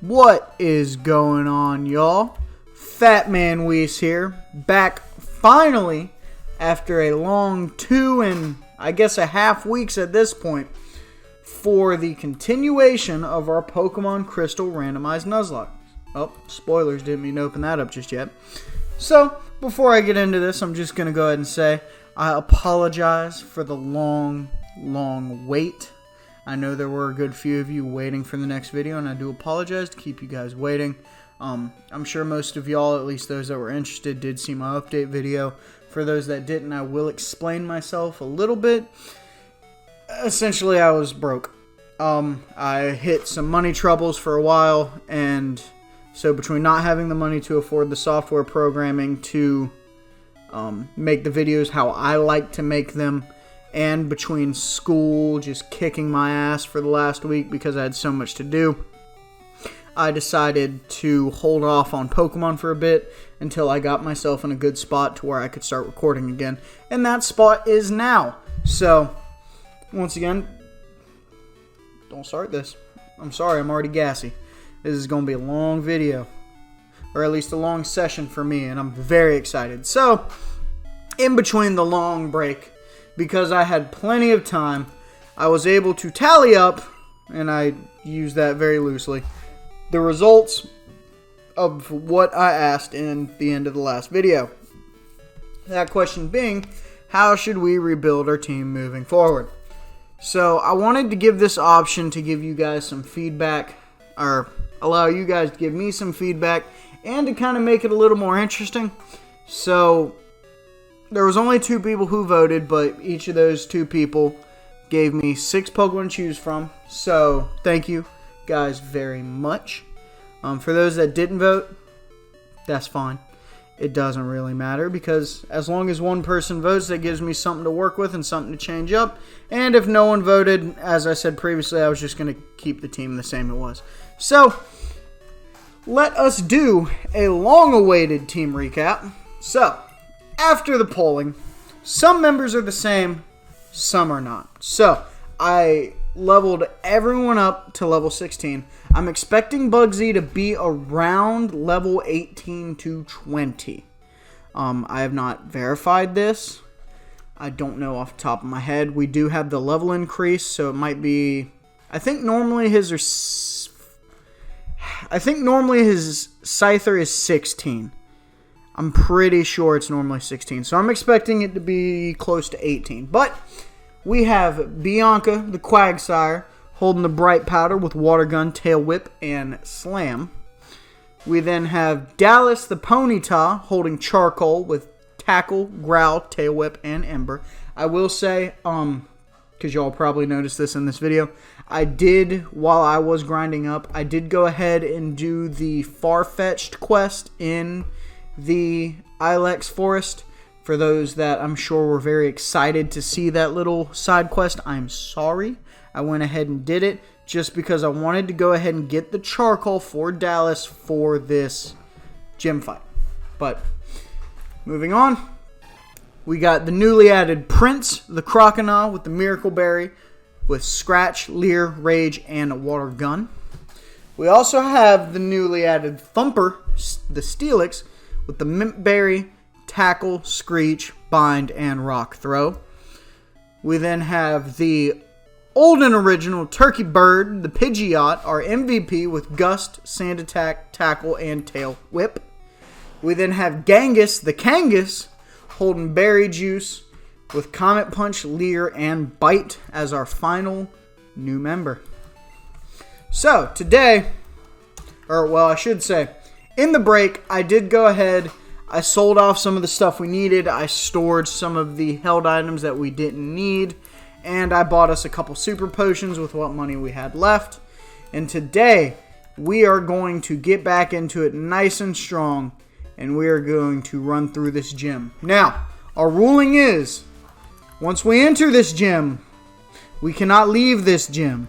What is going on, y'all? Fat Man Weiss here, back finally after a long 2 and I guess a half weeks at this point for the continuation of our Pokemon Crystal Randomized Nuzlocke. Oh, spoilers, didn't mean to open that up just yet. So, before I get into this, I'm just going to go ahead and say I apologize for the long wait. I know there were a good few of you waiting for the next video, and I do apologize to keep you guys waiting. I'm sure most of y'all, at least those that were interested, did see my update video. For those that didn't, I will explain myself a little bit. Essentially, I was broke. I hit some money troubles for a while, and so between not having the money to afford the software programming to make the videos how I like to make them, and between school just kicking my ass for the last week because I had so much to do, I decided to hold off on Pokemon for a bit until I got myself in a good spot to where I could start recording again. And that spot is now. So, once again, don't start this. I'm sorry, I'm already gassy. This is going to be a long video, or at least a long session for me, and I'm very excited. So, in between the long break, because I had plenty of time, I was able to tally up, and I use that very loosely, the results of what I asked in the end of the last video. That question being, how should we rebuild our team moving forward? So I wanted to give this option to give you guys some feedback, or allow you guys to give me some feedback, and to kind of make it a little more interesting. So there was only 2 people who voted, but each of those 2 people gave me 6 Pokemon to choose from. So thank you guys very much. For those that didn't vote, that's fine. It doesn't really matter, because as long as one person votes, that gives me something to work with and something to change up. And if no one voted, as I said previously, I was just going to keep the team the same it was. So let us do a long-awaited team recap. So after the polling, some members are the same, some are not. So I leveled everyone up to level 16. I'm expecting Bugsy to be around level 18 to 20. I have not verified this. I don't know off the top of my head. We do have the level increase, so it might be, I think normally his Scyther is 16. I'm pretty sure it's normally 16. So I'm expecting it to be close to 18. But we have Bianca, the Quagsire, holding the Bright Powder with Water Gun, Tail Whip, and Slam. We then have Dallas, the Ponyta, holding Charcoal with Tackle, Growl, Tail Whip, and Ember. I will say, because y'all probably noticed this in this video, I did, while I was grinding up, I did go ahead and do the Far-Fetched quest in the Ilex Forest. For those that I'm sure were very excited to see that little side quest, I'm sorry. I went ahead and did it just because I wanted to go ahead and get the Charcoal for Dallas for this gym fight. But moving on, we got the newly added Prince, the Crocodile with the Miracle Berry with Scratch, Leer, Rage, and a Water Gun. We also have the newly added Thumper, the Steelix, with the Mint Berry, Tackle, Screech, Bind, and Rock Throw. We then have the old and original Turkey Bird, the Pidgeot, our MVP with Gust, Sand Attack, Tackle, and Tail Whip. We then have Genghis, the Kangas, holding Berry Juice with Comet Punch, Leer, and Bite as our final new member. So, today, or well, I should say, in the break, I did go ahead, I sold off some of the stuff we needed, I stored some of the held items that we didn't need, and I bought us a couple super potions with what money we had left. And today, we are going to get back into it nice and strong, and we are going to run through this gym. Now, our ruling is, once we enter this gym, we cannot leave this gym.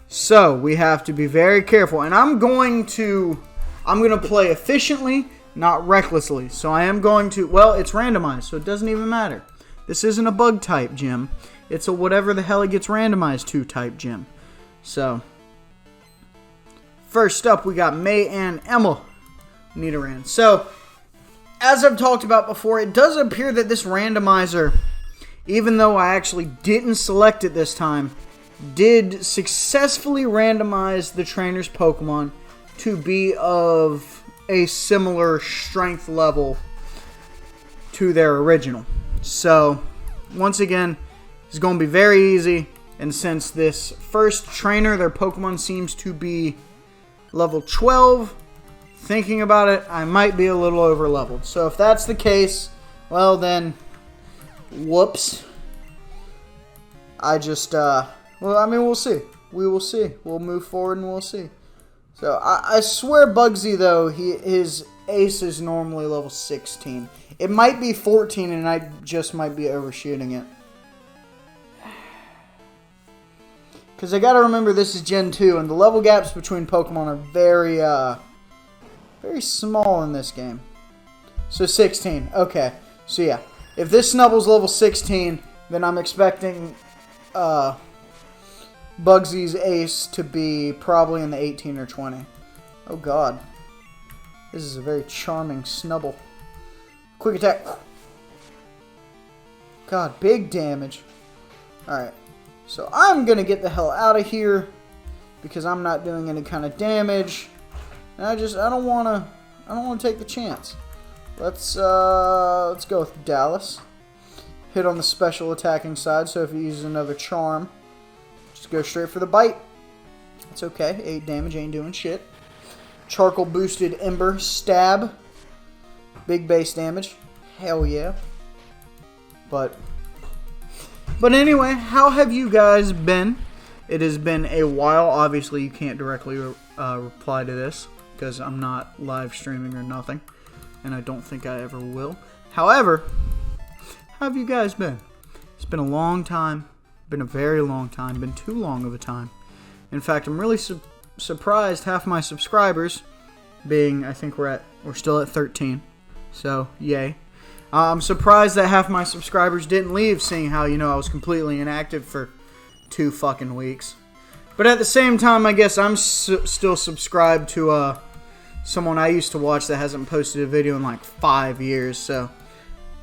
So, we have to be very careful. And I'm going to play efficiently, not recklessly. So I am going to, well, it's randomized, so it doesn't even matter. This isn't a bug type gym. It's a whatever the hell it gets randomized to type gym. So, First up, we got May and Emma Nidoran. So, as I've talked about before, it does appear that this randomizer, even though I actually didn't select it this time, did successfully randomize the trainer's Pokemon to be of a similar strength level to their original. So, once again, it's going to be very easy. And since this first trainer, their Pokemon seems to be level 12, thinking about it, I might be a little over leveled. So if that's the case, well then, whoops. We'll see. We will see. We'll move forward and we'll see. So I swear Bugsy, though, his ace is normally level 16. It might be 14 and I just might be overshooting it. Because I gotta remember this is Gen 2, and the level gaps between Pokemon are very, very small in this game. So 16. Okay. So yeah. If this Snubble's level 16, then I'm expecting Bugsy's ace to be probably in the 18 or 20. Oh god. This is a very charming Snubble. Quick attack. God, big damage. Alright. So I'm going to get the hell out of here because I'm not doing any kind of damage. And I don't want to take the chance. Let's go with Dallas. Hit on the special attacking side, so if he uses another charm, just go straight for the bite. It's okay. 8 damage ain't doing shit. Charcoal boosted Ember stab. Big base damage. Hell yeah. But anyway, how have you guys been? It has been a while. Obviously, you can't directly reply to this because I'm not live streaming or nothing. And I don't think I ever will. However, how have you guys been? It's been a long time. Been a very long time. Been too long of a time. In fact, I'm really surprised half my subscribers being, I think we're still at 13. So, yay. I'm surprised that half my subscribers didn't leave, seeing how, I was completely inactive for 2 fucking weeks. But at the same time, I guess I'm still subscribed to someone I used to watch that hasn't posted a video in like 5 years. So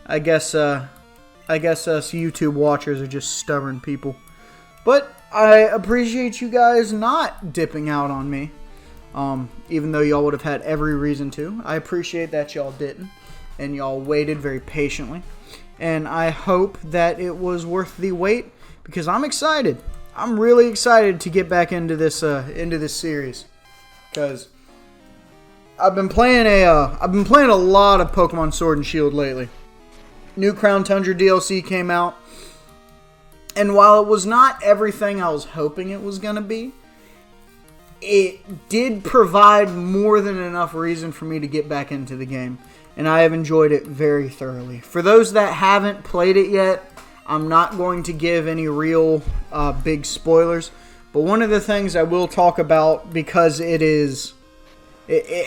I guess us YouTube watchers are just stubborn people. But I appreciate you guys not dipping out on me, even though y'all would have had every reason to. I appreciate that y'all didn't. And y'all waited very patiently. And I hope that it was worth the wait, because I'm excited. I'm really excited to get back into this series. Because I've been playing a lot of Pokemon Sword and Shield lately. New Crown Tundra DLC came out. And while it was not everything I was hoping it was going to be, it did provide more than enough reason for me to get back into the game. And I have enjoyed it very thoroughly. For those that haven't played it yet, I'm not going to give any real big spoilers. But one of the things I will talk about, because it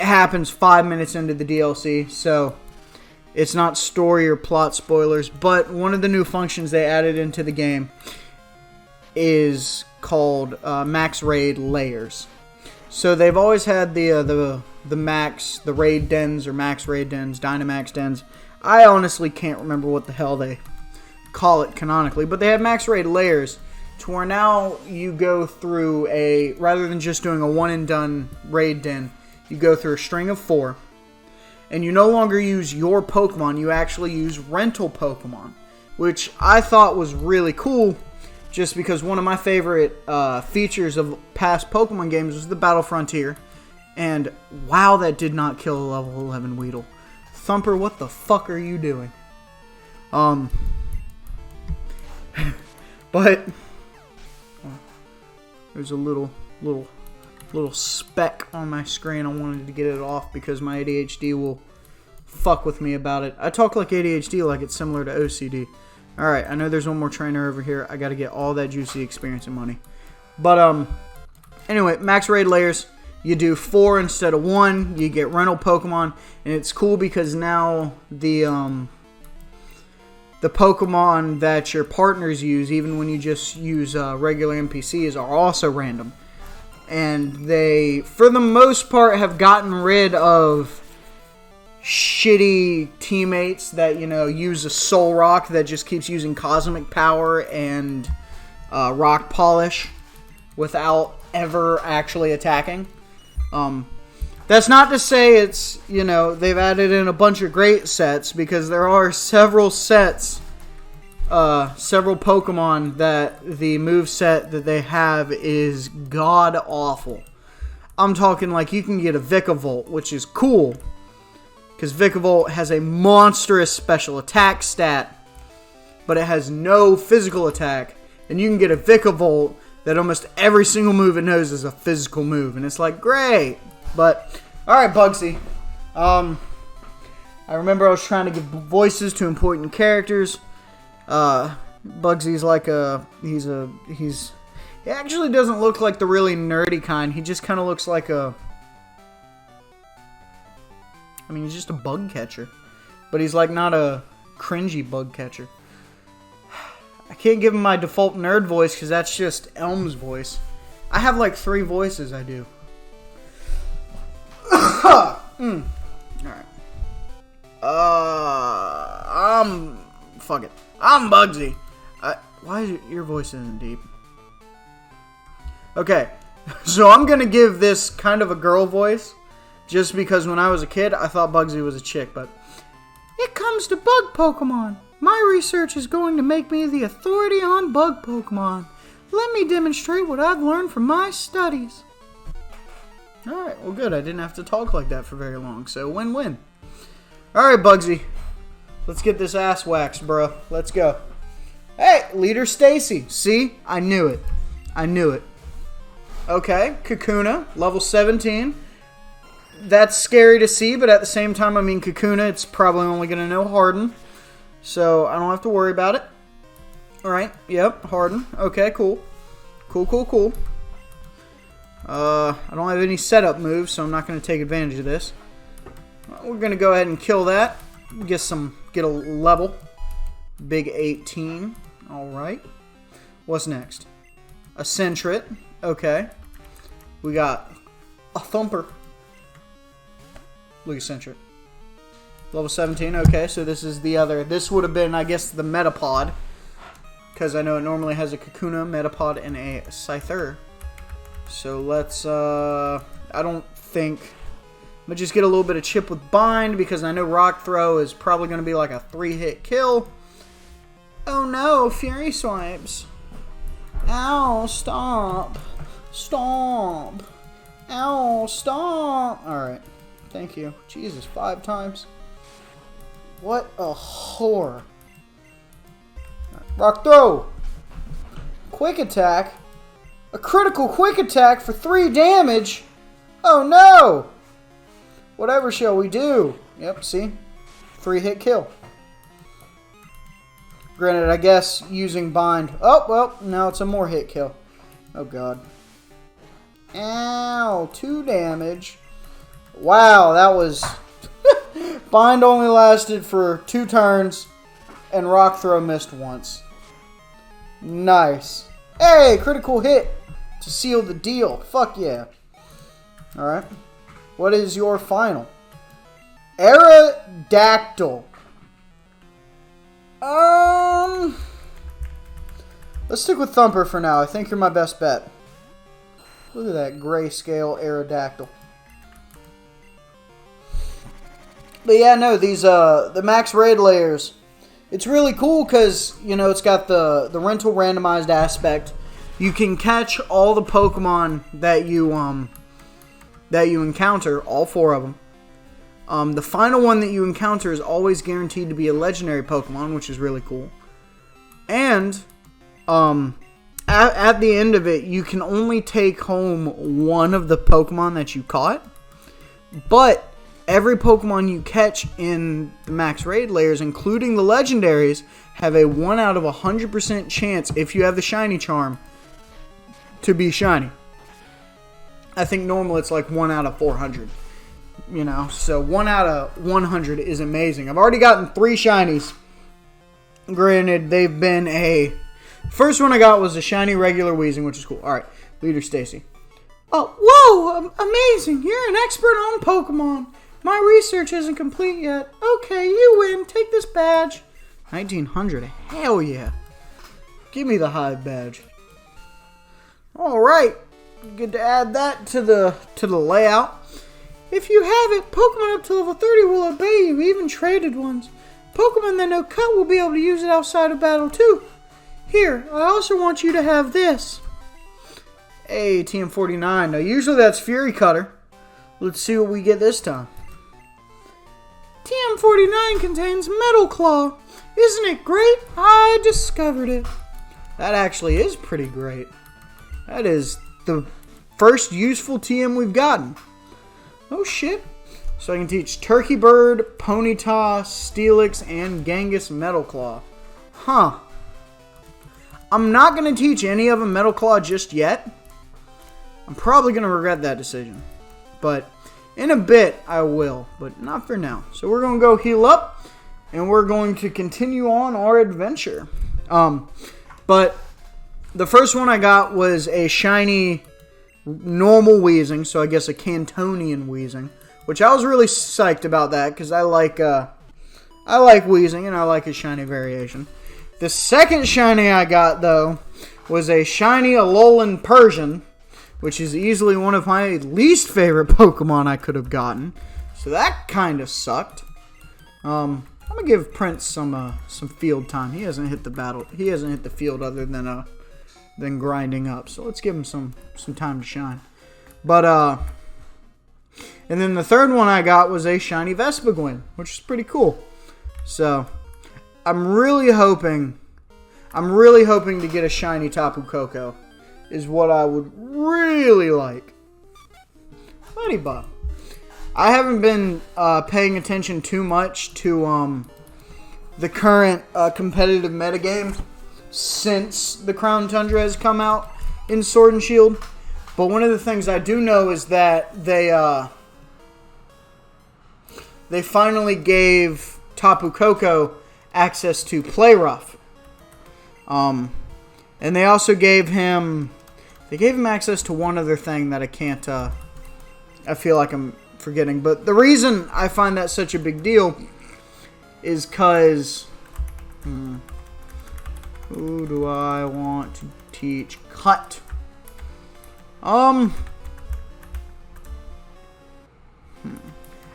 happens 5 minutes into the DLC, so it's not story or plot spoilers. But one of the new functions they added into the game is called Max Raid Layers. So they've always had the raid dens or max raid dens, Dynamax dens. I honestly can't remember what the hell they call it canonically, but they have max raid layers to where now you go through rather than just doing a one and done raid den, you go through a string of 4, and you no longer use your Pokemon, you actually use rental Pokemon, which I thought was really cool. Just because one of my favorite features of past Pokemon games was the Battle Frontier. And wow, that did not kill a level 11 Weedle. Thumper, what the fuck are you doing? But there's a little speck on my screen. I wanted to get it off because my ADHD will fuck with me about it. I talk like ADHD like it's similar to OCD. Alright, I know there's one more trainer over here. I gotta get all that juicy experience and money. But, anyway, max raid layers. You do 4 instead of 1. You get rental Pokemon. And it's cool because now the Pokemon that your partners use, even when you just use regular NPCs, are also random. And they, for the most part, have gotten rid of shitty teammates that, you know, use a soul rock that just keeps using cosmic power and rock polish without ever actually attacking. That's not to say it's, you know, they've added in a bunch of great sets, because there are several sets, several Pokemon that the moveset that they have is god-awful. I'm talking like you can get a Vikavolt, which is cool, because Vikavolt has a monstrous special attack stat, but it has no physical attack. And you can get a Vikavolt that almost every single move it knows is a physical move. And it's like, great. But, alright, Bugsy. I remember I was trying to give voices to important characters. Bugsy's like he actually doesn't look like the really nerdy kind. He just kind of looks like he's just a bug catcher. But he's like not a cringy bug catcher. I can't give him my default nerd voice because that's just Elm's voice. I have like 3 voices I do. Alright. Fuck it. I'm Bugsy. Why is your voice isn't deep? Okay. So I'm going to give this kind of a girl voice. Just because when I was a kid, I thought Bugsy was a chick. But it comes to bug Pokemon. My research is going to make me the authority on bug Pokemon. Let me demonstrate what I've learned from my studies. Alright, well good. I didn't have to talk like that for very long. So win-win. Alright, Bugsy. Let's get this ass waxed, bro. Let's go. Hey, Leader Stacy. See? I knew it. I knew it. Okay, Kakuna, level 17. That's scary to see, but at the same time, I mean, Kakuna, it's probably only going to know Harden. So, I don't have to worry about it. Alright, yep, Harden. Okay, cool. Cool. I don't have any setup moves, so I'm not going to take advantage of this. We're going to go ahead and kill that. Get a level. Big 18. Alright. What's next? A Sentret. Okay. We got a Thumper. Look at Sentret. Level 17. Okay, so this is the other. This would have been, I guess, the Metapod. Because I know it normally has a Kakuna, Metapod, and a Scyther. So let's, I don't think... I'm going to just get a little bit of chip with Bind, because I know Rock Throw is probably going to be like a 3-hit kill. Oh no, Fury Swipes. Ow, stop. Stomp. Ow, stomp. Alright, thank you. Jesus, 5 times. What a whore. Rock Throw. Quick Attack. A critical Quick Attack for 3 damage. Oh no. Whatever shall we do? Yep, see? 3-hit kill. Granted, I guess using Bind. Oh, well, now it's a more hit kill. Oh, God. Ow, 2 damage. Wow, that was... Bind only lasted for 2 turns, and Rock Throw missed once. Nice. Hey, critical hit to seal the deal. Fuck yeah. Alright. What is your final? Aerodactyl. Let's stick with Thumper for now. I think you're my best bet. Look at that grayscale Aerodactyl. But yeah, no, these the max raid layers. It's really cool because, you know, it's got the rental randomized aspect. You can catch all the Pokemon that you encounter, all 4 of them. The final one that you encounter is always guaranteed to be a legendary Pokemon, which is really cool. And at the end of it, you can only take home 1 of the Pokemon that you caught. But every Pokemon you catch in the max raid layers, including the legendaries, have a 1 out of 100% chance, if you have the shiny charm, to be shiny. I think normal it's like 1 out of 400. You know, so 1 out of 100 is amazing. I've already gotten 3 shinies. Granted, they've been a... First one I got was a shiny regular Weezing, which is cool. Alright, Leader Stacy. Oh, whoa! Amazing! You're an expert on Pokemon. My research isn't complete yet. Okay, you win. Take this badge. 1900. Hell yeah. Give me the Hive badge. Alright. Good to add that to the layout. If you have it, Pokemon up to level 30 will obey you, even traded ones. Pokemon that know Cut will be able to use it outside of battle too. Here, I also want you to have this. Hey, TM49. Now, usually that's Fury Cutter. Let's see what we get this time. TM49 contains Metal Claw. Isn't it great? I discovered it. That actually is pretty great. That is the first useful TM we've gotten. Oh, shit. So I can teach Turkey Bird, Ponyta, Steelix, and Genghis Metal Claw. Huh. I'm not going to teach any of them Metal Claw just yet. I'm probably going to regret that decision. But in a bit, I will. But not for now. So we're going to go heal up. And we're going to continue on our adventure. But the first one I got was a shiny normal Weezing. So I guess a Cantonian Weezing. Which I was really psyched about that. Because I like Weezing and I like his shiny variation. The second shiny I got, though, was a shiny Alolan Persian, which is easily one of my least favorite Pokemon I could have gotten. So that kind of sucked. I'm gonna give Prince some field time. He hasn't hit the battle. He hasn't hit the field other than grinding up. So let's give him some time to shine. But and then the third one I got was a shiny Vespiquen, which is pretty cool. So I'm really hoping to get a shiny Tapu Koko, is what I would really like. Ladybug. I haven't been paying attention too much to the current competitive metagame since the Crown Tundra has come out in Sword and Shield. But one of the things I do know is that they finally gave Tapu Koko access to Play Rough. And they also gave him access to one other thing that I can't I feel like I'm forgetting. But the reason I find that such a big deal is because who do I want to teach Cut? I'm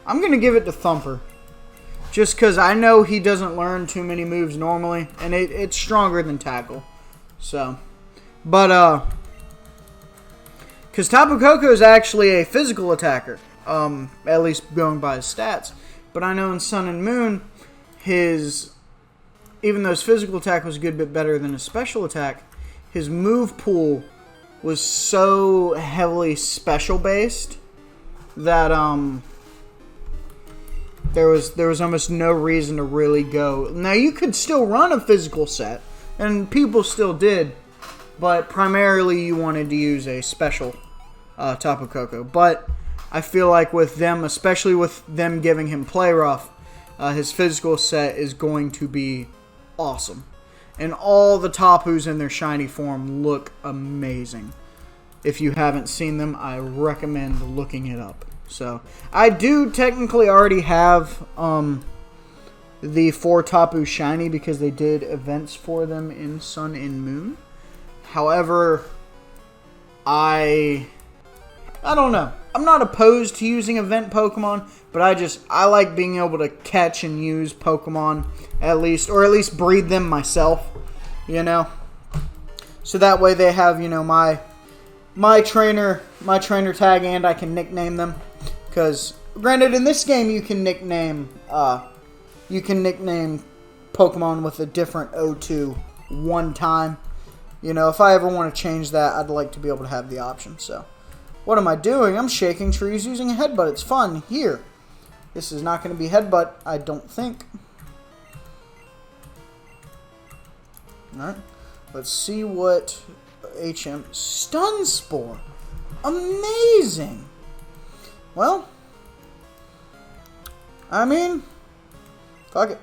gonna give it to Thumper. Just because I know he doesn't learn too many moves normally. And it's stronger than Tackle. So. But, because Tapu Koko is actually a physical attacker. At least going by his stats. But I know in Sun and Moon, even though his physical attack was a good bit better than his special attack, his move pool was so heavily special based that, there was almost no reason to really go. Now, you could still run a physical set, and people still did, but primarily you wanted to use a special Tapu Koko. But I feel like with them, especially with them giving him Play Rough, his physical set is going to be awesome. And all the Tapus in their shiny form look amazing. If you haven't seen them, I recommend looking it up. So, I do technically already have the 4 Tapu shiny because they did events for them in Sun and Moon. However, I don't know. I'm not opposed to using event Pokemon, but I like being able to catch and use Pokemon at least, or at least breed them myself, you know. So that way they have, you know, my trainer tag, and I can nickname them. Because, granted, in this game you can nickname Pokemon with a different O2 one time. You know, if I ever want to change that, I'd like to be able to have the option. So, what am I doing? I'm shaking trees using a headbutt. It's fun. Here. This is not going to be headbutt, I don't think. Alright. Let's see what HM... Stun Spore. Amazing. Well, I mean, fuck it.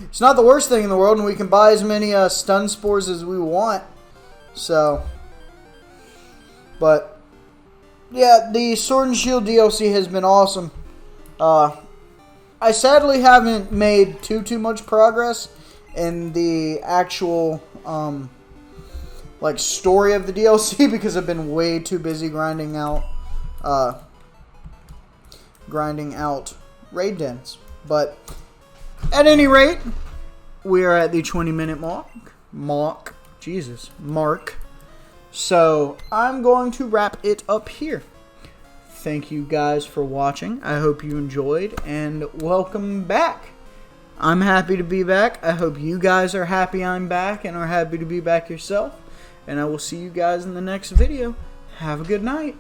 It's not the worst thing in the world, and we can buy as many stun spores as we want. So, but yeah, the Sword and Shield DLC has been awesome. I sadly haven't made too much progress in the actual like story of the DLC because I've been way too busy grinding out raid dens. But at any rate, we are at the 20-minute mark. So I'm going to wrap it up here. Thank you guys for watching. I hope you enjoyed, and welcome back. I'm happy to be back. I hope you guys are happy I'm back and are happy to be back yourself. And I will see you guys in the next video. Have a good night.